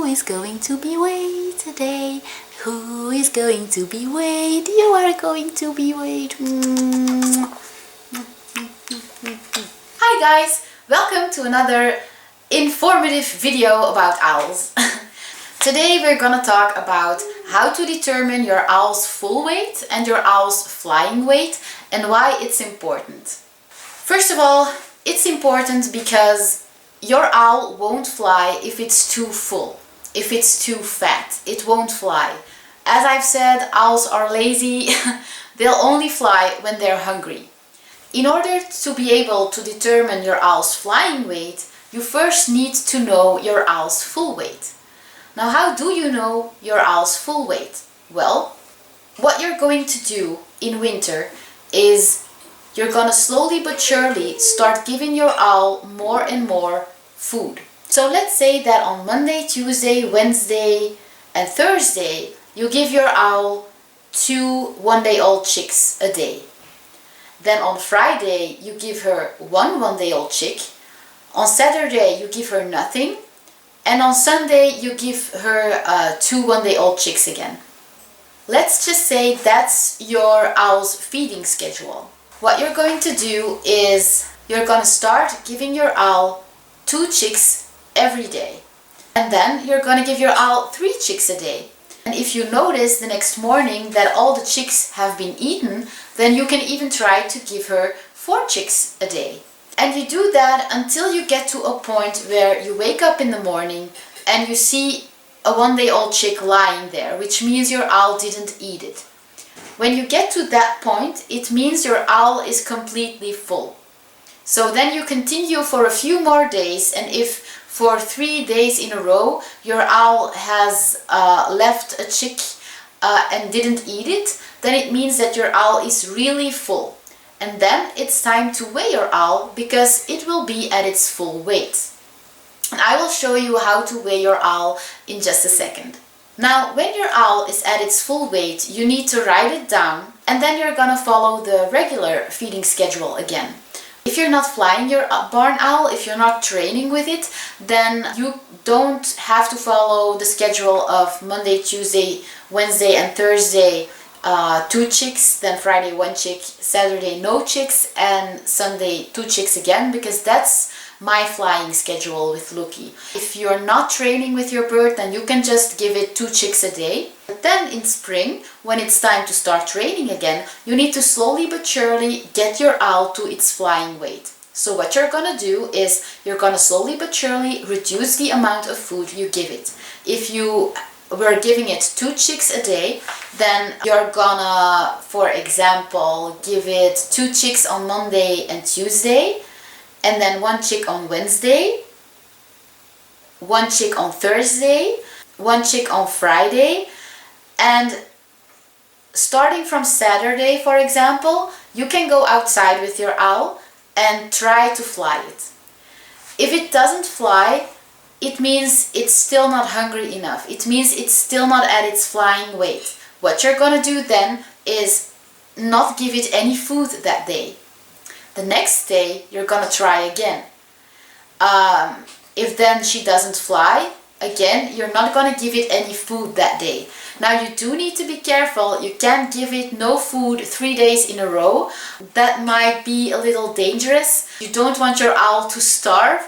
is going to be weighed today? Who is going to be weighed? You are going to be weighed. Hi guys, welcome to another informative video about owls. Today we're gonna talk about how to determine your owl's full weight and your owl's flying weight and why it's important. First of all, it's important because your owl won't fly if it's too full, if it's too fat. It won't fly. As I've said, owls are lazy. They'll only fly when they're hungry. In order to be able to determine your owl's flying weight, you first need to know your owl's full weight. Now, how do you know your owl's full weight? Well, what you're going to do in winter is you're gonna slowly but surely start giving your owl more and more food. So let's say that on Monday, Tuesday, Wednesday and Thursday you give your owl 2 one-day-old chicks a day. Then on Friday you give her 1 one-day-old chick. On Saturday you give her nothing. And on Sunday you give her 2 one-day-old chicks again. Let's just say that's your owl's feeding schedule. What you're going to do is you're going to start giving your owl 2 chicks every day. And then you're going to give your owl 3 chicks a day. And if you notice the next morning that all the chicks have been eaten, then you can even try to give her 4 chicks a day. And you do that until you get to a point where you wake up in the morning and you see a one-day-old chick lying there, which means your owl didn't eat it. When you get to that point, it means your owl is completely full. So then you continue for a few more days, and if for 3 days in a row your owl has left a chick and didn't eat it, then it means that your owl is really full. And then it's time to weigh your owl because it will be at its full weight. And I will show you how to weigh your owl in just a second. Now, when your owl is at its full weight, you need to write it down, and then you're gonna follow the regular feeding schedule again. If you're not flying your barn owl, if you're not training with it, then you don't have to follow the schedule of Monday, Tuesday, Wednesday and Thursday 2 chicks, then Friday 1 chick, Saturday no chicks, and Sunday 2 chicks again, because that's my flying schedule with Lucky. If you're not training with your bird, then you can just give it 2 chicks a day. But then in spring, when it's time to start training again, you need to slowly but surely get your owl to its flying weight. So what you're gonna do is you're gonna slowly but surely reduce the amount of food you give it. If you were giving it 2 chicks a day, then you're gonna, for example, give it 2 chicks on Monday and Tuesday, and then 1 chick on Wednesday, 1 chick on Thursday, 1 chick on Friday, and starting from Saturday, for example, you can go outside with your owl and try to fly it. If it doesn't fly, it means it's still not hungry enough. It means it's still not at its flying weight. What you're gonna do then is not give it any food that day. The next day you're gonna try again. If then she doesn't fly, again, you're not gonna give it any food that day. Now you do need to be careful. You can't give it no food 3 days in a row. That might be a little dangerous. You don't want your owl to starve.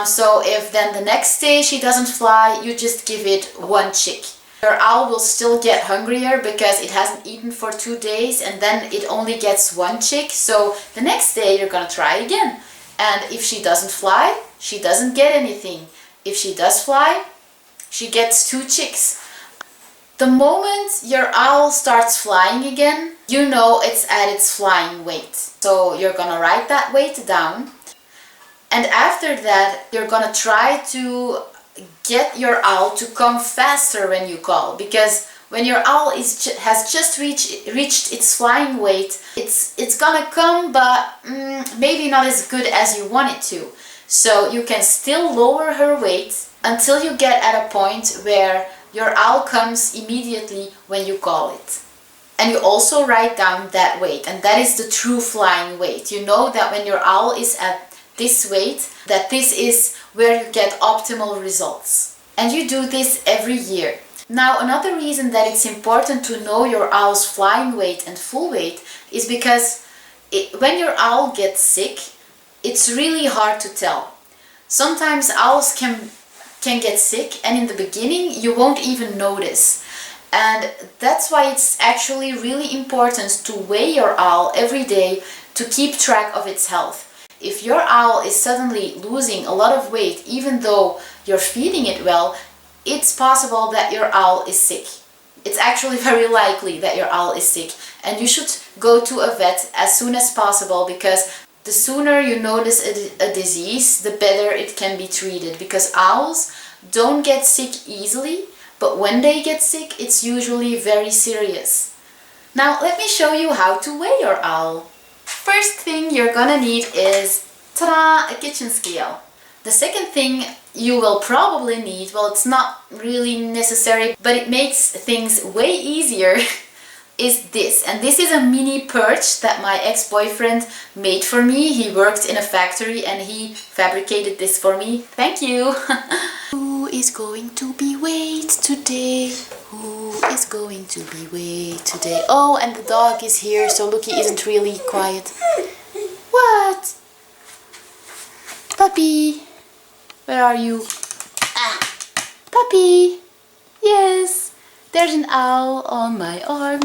So if then the next day she doesn't fly, you just give it 1 chick. Your owl will still get hungrier because it hasn't eaten for 2 days, and then it only gets 1 chick. So the next day you're gonna try again. And if she doesn't fly, she doesn't get anything. If she does fly, she gets 2 chicks. The moment your owl starts flying again, you know it's at its flying weight. So you're gonna write that weight down. And after that, you're gonna try to get your owl to come faster when you call, because when your owl has just reached its flying weight, it's gonna come, but maybe not as good as you want it to. So you can still lower her weight until you get at a point where your owl comes immediately when you call it. And you also write down that weight, and that is the true flying weight. You know that when your owl is at this weight, that this is where you get optimal results. And you do this every year. Now, another reason that it's important to know your owl's flying weight and full weight is because when your owl gets sick, it's really hard to tell. Sometimes owls can get sick, and in the beginning you won't even notice. And that's why it's actually really important to weigh your owl every day to keep track of its health. If your owl is suddenly losing a lot of weight even though you're feeding it well, it's possible that your owl is sick. It's actually very likely that your owl is sick, and you should go to a vet as soon as possible, because the sooner you notice a disease, the better it can be treated, because owls don't get sick easily, but when they get sick, it's usually very serious. Now let me show you how to weigh your owl. First thing you're gonna need is, ta-da, a kitchen scale. The second thing you will probably need, well, it's not really necessary, but it makes things way easier, is this. And this is a mini perch that my ex-boyfriend made for me. He worked in a factory and he fabricated this for me. Thank you! Who is going to be weighed today? Who is going to be weighed today? Oh, and the dog is here, so Lucky isn't really quiet. What? Puppy! Where are you? Ah! Puppy! Yes! There's an owl on my arm.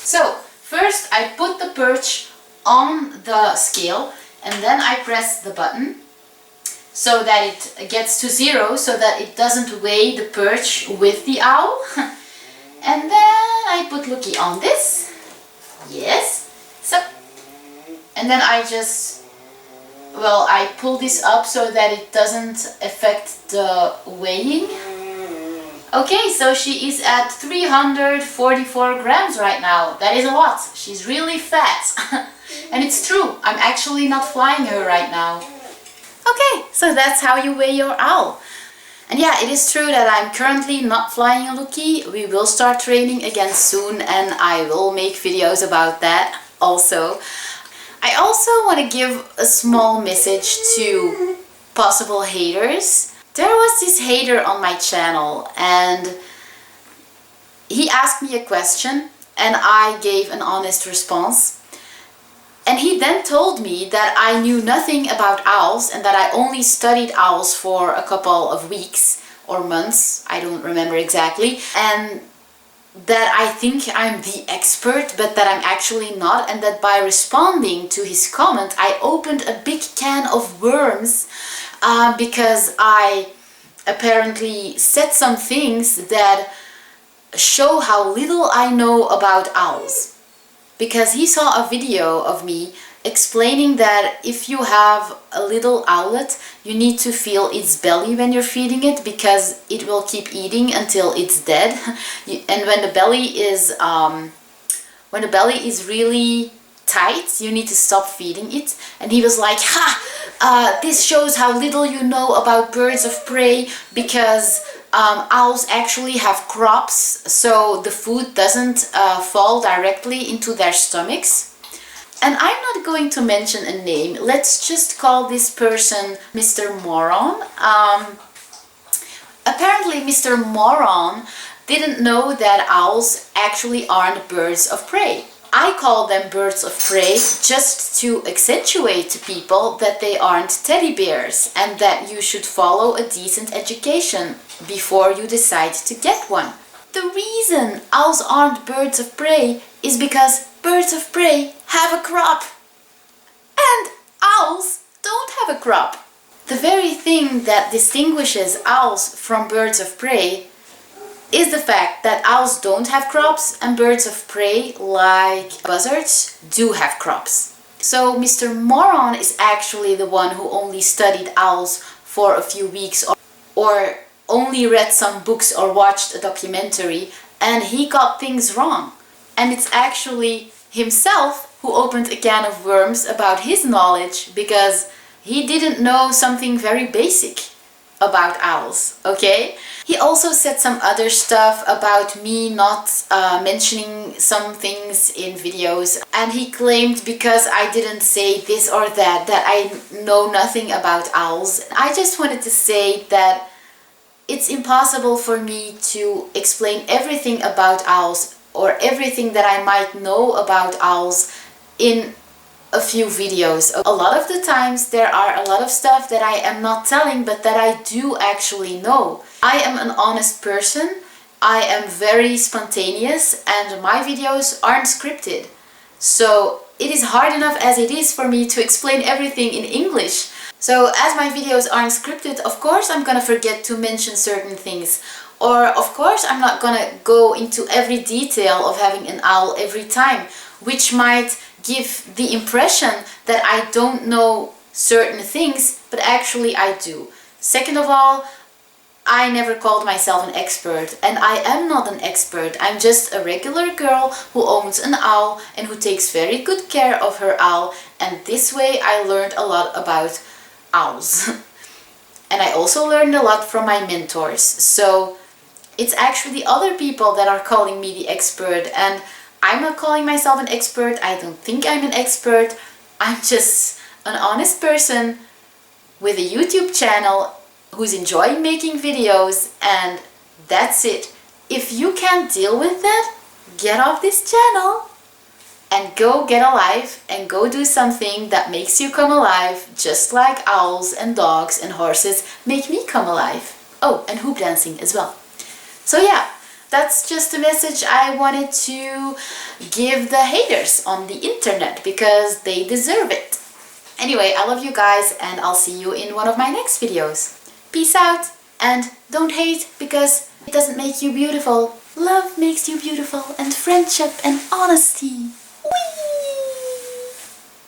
So, first I put the perch on the scale and then I press the button so that it gets to 0, so that it doesn't weigh the perch with the owl. And then I put Lucky on this. Yes. So, and then I just, well, I pull this up so that it doesn't affect the weighing. Okay, so she is at 344 grams right now. That is a lot. She's really fat. And it's true, I'm actually not flying her right now. Okay, so that's how you weigh your owl. And yeah, it is true that I'm currently not flying a Lucky. We will start training again soon, and I will make videos about that also. I also want to give a small message to possible haters. There was this hater on my channel and he asked me a question and I gave an honest response. And he then told me that I knew nothing about owls and that I only studied owls for a couple of weeks or months, I don't remember exactly, and that I think I'm the expert, but that I'm actually not, and that by responding to his comment I opened a big can of worms, because I apparently said some things that show how little I know about owls. Because he saw a video of me explaining that if you have a little owlet, you need to feel its belly when you're feeding it, because it will keep eating until it's dead. And when the belly is really tight, you need to stop feeding it. And he was like, ha! This shows how little you know about birds of prey, because owls actually have crops, so the food doesn't fall directly into their stomachs. And I'm not going to mention a name, let's just call this person Mr. Moron. Apparently Mr. Moron didn't know that owls actually aren't birds of prey. I call them birds of prey just to accentuate to people that they aren't teddy bears and that you should follow a decent education before you decide to get one. The reason owls aren't birds of prey is because birds of prey have a crop and owls don't have a crop. The very thing that distinguishes owls from birds of prey is the fact that owls don't have crops and birds of prey, like buzzards, do have crops. So Mr. Moron is actually the one who only studied owls for a few weeks or only read some books or watched a documentary, and he got things wrong. And it's actually himself who opened a can of worms about his knowledge, because he didn't know something very basic. about owls, okay? He also said some other stuff about me not mentioning some things in videos, and he claimed because I didn't say this or that I know nothing about owls. I just wanted to say that it's impossible for me to explain everything about owls or everything that I might know about owls in a few videos. A lot of the times there are a lot of stuff that I am not telling but that I do actually know. I am an honest person, I am very spontaneous, and my videos aren't scripted. So it is hard enough as it is for me to explain everything in English. So as my videos aren't scripted, of course I'm gonna forget to mention certain things. Or of course I'm not gonna go into every detail of having an owl every time, which might give the impression that I don't know certain things, but actually I do. Second of all, I never called myself an expert, and I am not an expert. I'm just a regular girl who owns an owl and who takes very good care of her owl, and this way I learned a lot about owls. And I also learned a lot from my mentors. So it's actually other people that are calling me the expert, and I'm not calling myself an expert. I don't think I'm an expert. I'm just an honest person with a YouTube channel who's enjoying making videos, and that's it. If you can't deal with that, get off this channel and go get alive and go do something that makes you come alive, just like owls and dogs and horses make me come alive. Oh, and hoop dancing as well. So yeah, that's just a message I wanted to give the haters on the internet because they deserve it. Anyway, I love you guys, and I'll see you in one of my next videos. Peace out, and don't hate because it doesn't make you beautiful. Love makes you beautiful, and friendship and honesty.